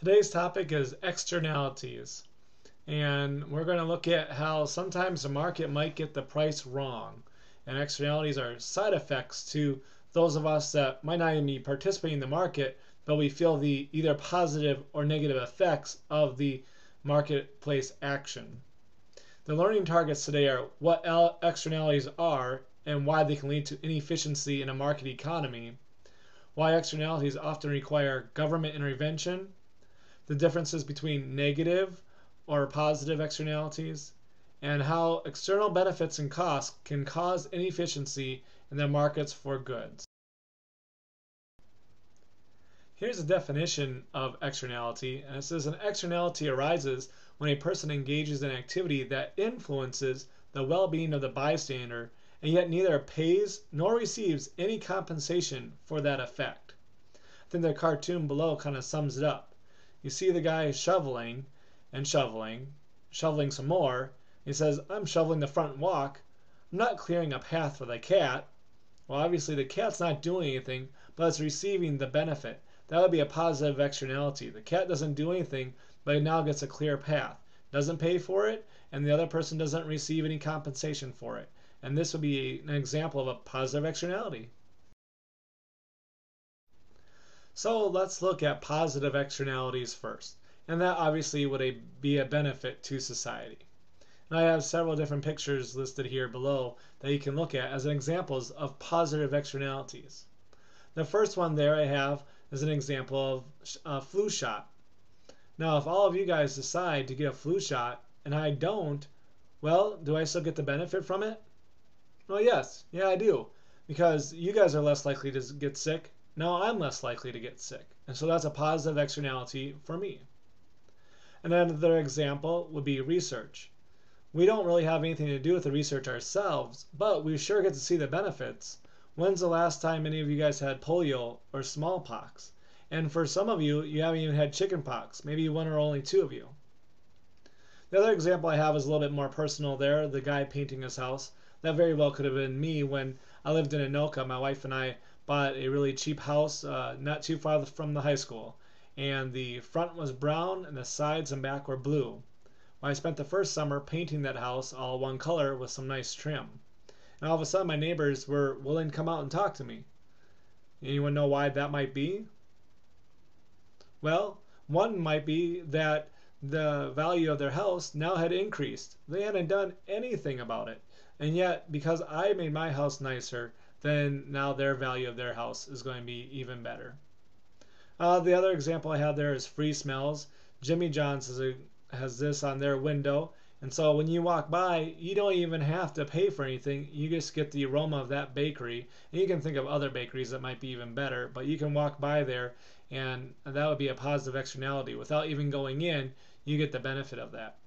Today's topic is externalities, and we're going to look at how sometimes the market might get the price wrong. And externalities are side effects to those of us that might not even be participating in the market, but we feel the either positive or negative effects of the marketplace action. The learning targets today are what externalities are and why they can lead to inefficiency in a market economy, why externalities often require government intervention, the differences between negative or positive externalities, and how external benefits and costs can cause inefficiency in the markets for goods. Here's a definition of externality, and it says an externality arises when a person engages in activity that influences the well-being of the bystander and yet neither pays nor receives any compensation for that effect. I think the cartoon below kind of sums it up. You see the guy shoveling and shoveling some more. He says, I'm shoveling the front walk. I'm not clearing a path for the cat. Well, obviously the cat's not doing anything, but it's receiving the benefit. That would be a positive externality. The cat doesn't do anything, but it now gets a clear path. Doesn't pay for it, and the other person doesn't receive any compensation for it. And this would be an example of a positive externality. So let's look at positive externalities first. And that obviously would be a benefit to society. And I have several different pictures listed here below that you can look at as examples of positive externalities. The first one there I have is an example of a flu shot. Now, if all of you guys decide to get a flu shot and I don't, well, do I still get the benefit from it? Well, yes. Yeah, I do. Because you guys are less likely to get sick. Now I'm less likely to get sick. And so that's a positive externality for me. And another example would be research. We don't really have anything to do with the research ourselves, but we sure get to see the benefits. When's the last time any of you guys had polio or smallpox? And for some of you, you haven't even had chickenpox. Maybe one or only two of you. The other example I have is a little bit more personal there, the guy painting his house. That very well could have been me when I lived in Anoka. My wife and I bought a really cheap house not too far from the high school. And the front was brown and the sides and back were blue. Well, I spent the first summer painting that house all one color with some nice trim. And all of a sudden my neighbors were willing to come out and talk to me. Anyone know why that might be? Well, one might be that the value of their house now had increased. They hadn't done anything about it. And yet, because I made my house nicer, then now their value of their house is going to be even better. The other example I have there is free smells. Jimmy John's has this on their window. And so when you walk by, you don't even have to pay for anything. You just get the aroma of that bakery. And you can think of other bakeries that might be even better, but you can walk by there and that would be a positive externality. Without even going in, you get the benefit of that.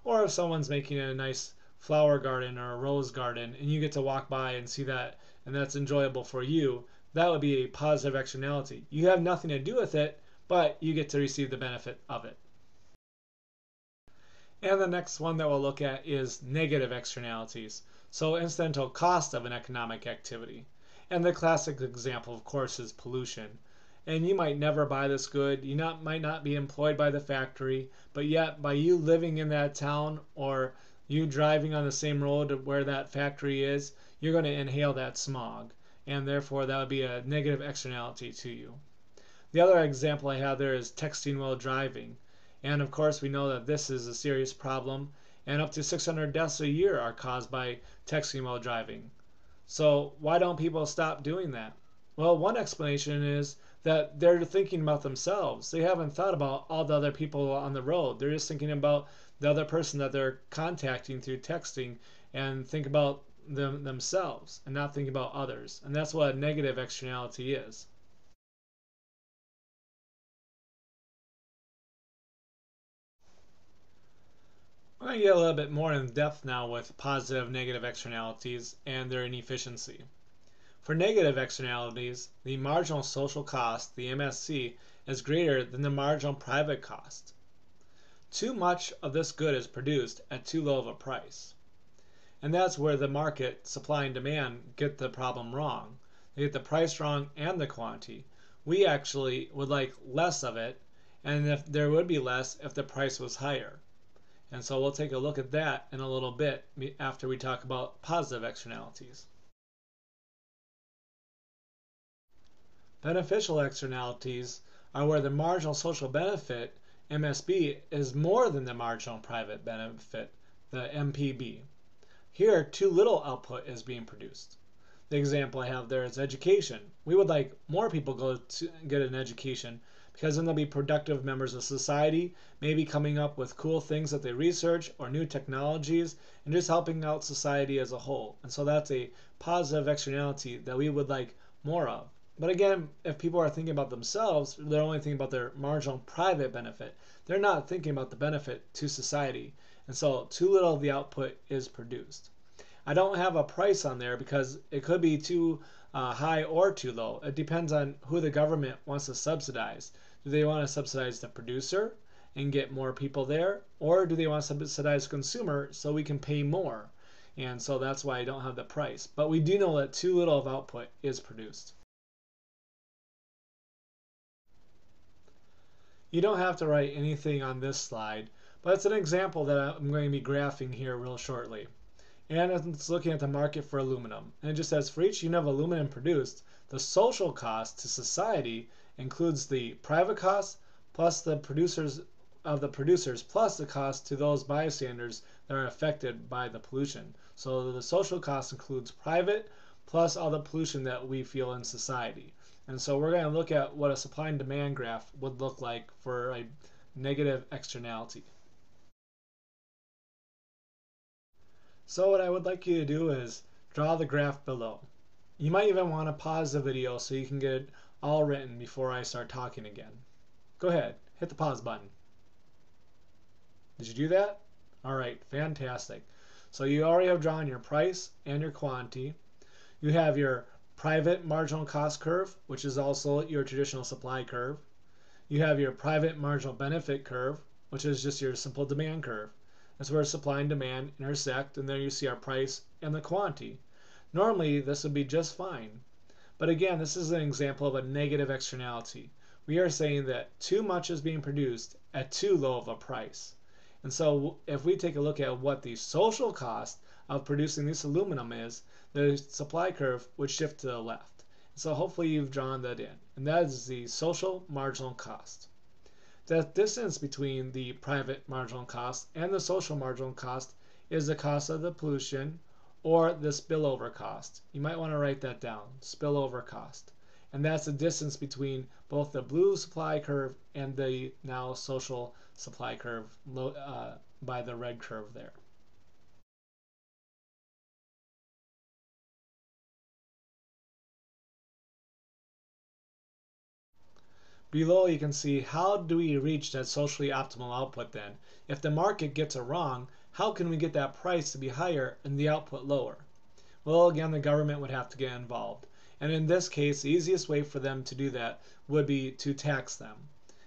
Or if someone's making a nice flower garden or a rose garden and you get to walk by and see that and that's enjoyable for you, that would be a positive externality. You have nothing to do with it, but you get to receive the benefit of it. And the next one that we'll look at is negative externalities. So incidental cost of an economic activity. And the classic example, of course, is pollution. And you might never buy this good, might not be employed by the factory, but yet by you living in that town or you driving on the same road where that factory is, you're going to inhale that smog. And therefore that would be a negative externality to you. The other example I have there is texting while driving. And of course we know that this is a serious problem and up to 600 deaths a year are caused by texting while driving. So why don't people stop doing that? Well, one explanation is that they're thinking about themselves. They haven't thought about all the other people on the road. They're just thinking about the other person that they're contacting through texting and think about themselves and not think about others. And that's what a negative externality is. We're going to get a little bit more in depth now with positive negative externalities and their inefficiency. For negative externalities, the marginal social cost, the MSC, is greater than the marginal private cost. Too much of this good is produced at too low of a price. And that's where the market, supply and demand, get the problem wrong. They get the price wrong and the quantity. We actually would like less of it, and if there would be less if the price was higher. And so we'll take a look at that in a little bit after we talk about positive externalities. Beneficial externalities are where the marginal social benefit, MSB, is more than the marginal private benefit, the MPB. Here, too little output is being produced. The example I have there is education. We would like more people go to get an education because then they'll be productive members of society, maybe coming up with cool things that they research or new technologies and just helping out society as a whole. And so that's a positive externality that we would like more of. But again, if people are thinking about themselves, they're only thinking about their marginal private benefit. They're not thinking about the benefit to society. And so too little of the output is produced. I don't have a price on there because it could be too high or too low. It depends on who the government wants to subsidize. Do they want to subsidize the producer and get more people there? Or do they want to subsidize the consumer so we can pay more? And so that's why I don't have the price. But we do know that too little of output is produced. You don't have to write anything on this slide, but it's an example that I'm going to be graphing here real shortly. And it's looking at the market for aluminum. And it just says for each unit of aluminum produced, the social cost to society includes the private cost plus the producers plus the cost to those bystanders that are affected by the pollution. So the social cost includes private plus all the pollution that we feel in society. And so we're going to look at what a supply and demand graph would look like for a negative externality. So what I would like you to do is draw the graph below. You might even want to pause the video so you can get it all written before I start talking again. Go ahead, hit the pause button. Did you do that? Alright, fantastic. So you already have drawn your price and your quantity. You have your private marginal cost curve, which is also your traditional supply curve. You have your private marginal benefit curve, which is just your simple demand curve. That's where supply and demand intersect, and there you see our price and the quantity. Normally, this would be just fine. But again, this is an example of a negative externality. We are saying that too much is being produced at too low of a price. And so if we take a look at what the social cost of producing this aluminum is, the supply curve would shift to the left. So hopefully you've drawn that in. And that is the social marginal cost. The distance between the private marginal cost and the social marginal cost is the cost of the pollution or the spillover cost. You might want to write that down, spillover cost. And that's the distance between both the blue supply curve and the now social supply curve by the red curve there. Below you can see how do we reach that socially optimal output then? If the market gets it wrong, how can we get that price to be higher and the output lower? Well, again, the government would have to get involved. And in this case, the easiest way for them to do that would be to tax them.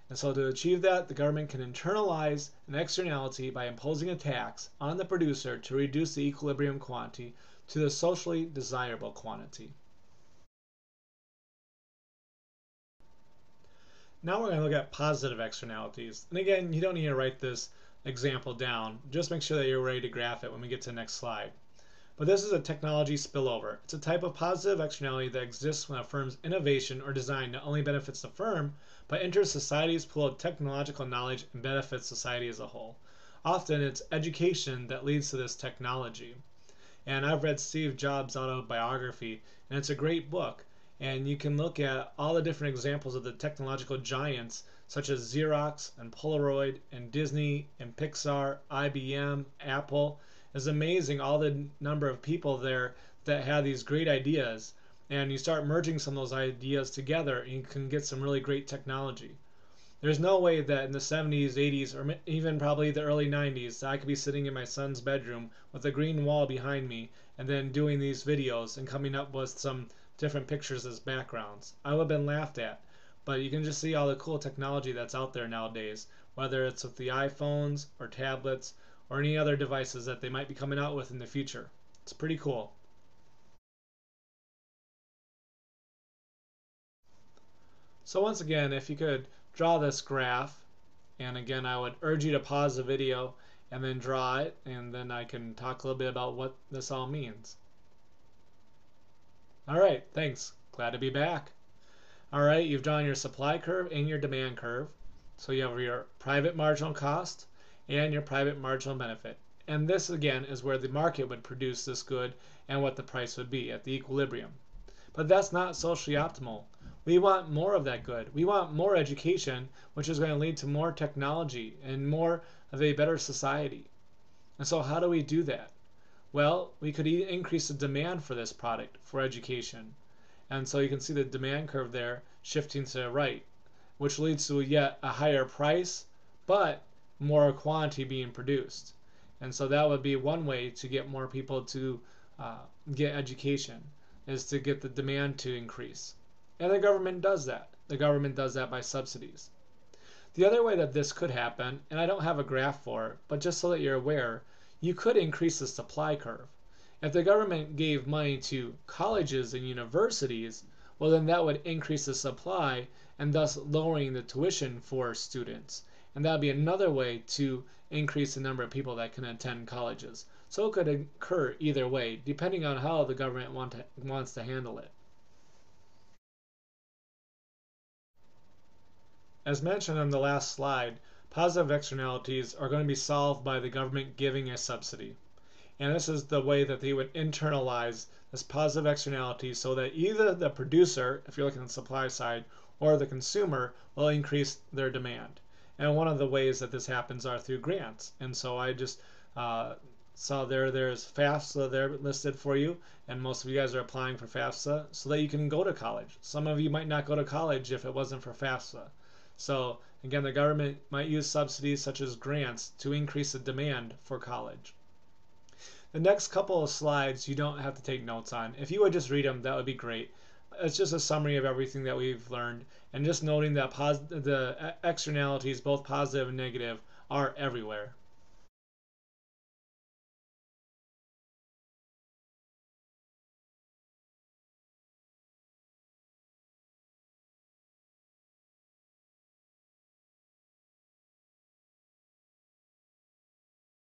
And so to achieve that, the government can internalize an externality by imposing a tax on the producer to reduce the equilibrium quantity to the socially desirable quantity. Now we're going to look at positive externalities. And again, you don't need to write this example down. Just make sure that you're ready to graph it when we get to the next slide. But this is a technology spillover. It's a type of positive externality that exists when a firm's innovation or design not only benefits the firm, but enters society's pool of technological knowledge and benefits society as a whole. Often it's education that leads to this technology. And I've read Steve Jobs' autobiography, and it's a great book. And you can look at all the different examples of the technological giants, such as Xerox and Polaroid and Disney and Pixar, IBM, Apple. It's amazing all the number of people there that have these great ideas. And you start merging some of those ideas together, and you can get some really great technology. There's no way that in the 70s, 80s, or even probably the early 90s, I could be sitting in my son's bedroom with a green wall behind me and then doing these videos and coming up with some different pictures as backgrounds. I would have been laughed at. But you can just see all the cool technology that's out there nowadays, whether it's with the iPhones or tablets or any other devices that they might be coming out with in the future. It's pretty cool. So once again, if you could draw this graph, And again, I would urge you to pause the video and then draw it, and then I can talk a little bit about what this all means. All right, thanks. Glad to be back. All right, you've drawn your supply curve and your demand curve. So you have your private marginal cost and your private marginal benefit. And this again is where the market would produce this good and what the price would be at the equilibrium. But that's not socially optimal. We want more of that good. We want more education, which is going to lead to more technology and more of a better society. And so how do we do that? Well, we could increase the demand for this product, for education. And so you can see the demand curve there shifting to the right, which leads to yet a higher price, but more quantity being produced. And so that would be one way to get more people to get education, is to get the demand to increase. And the government does that. The government does that by subsidies. The other way that this could happen, and I don't have a graph for it, but just so that you're aware, you could increase the supply curve. If the government gave money to colleges and universities, well, then that would increase the supply and thus lowering the tuition for students. And that would be another way to increase the number of people that can attend colleges. So it could occur either way, depending on how the government wants to handle it. As mentioned on the last slide, positive externalities are going to be solved by the government giving a subsidy. And this is the way that they would internalize this positive externality so that either the producer, if you're looking at the supply side, or the consumer will increase their demand. And one of the ways that this happens are through grants. And so I just saw there's FAFSA there listed for you, and most of you guys are applying for FAFSA so that you can go to college. Some of you might not go to college if it wasn't for FAFSA. So again, the government might use subsidies such as grants to increase the demand for college. The next couple of slides you don't have to take notes on. If you would just read them, that would be great. It's just a summary of everything that we've learned, and just noting that the externalities, both positive and negative, are everywhere.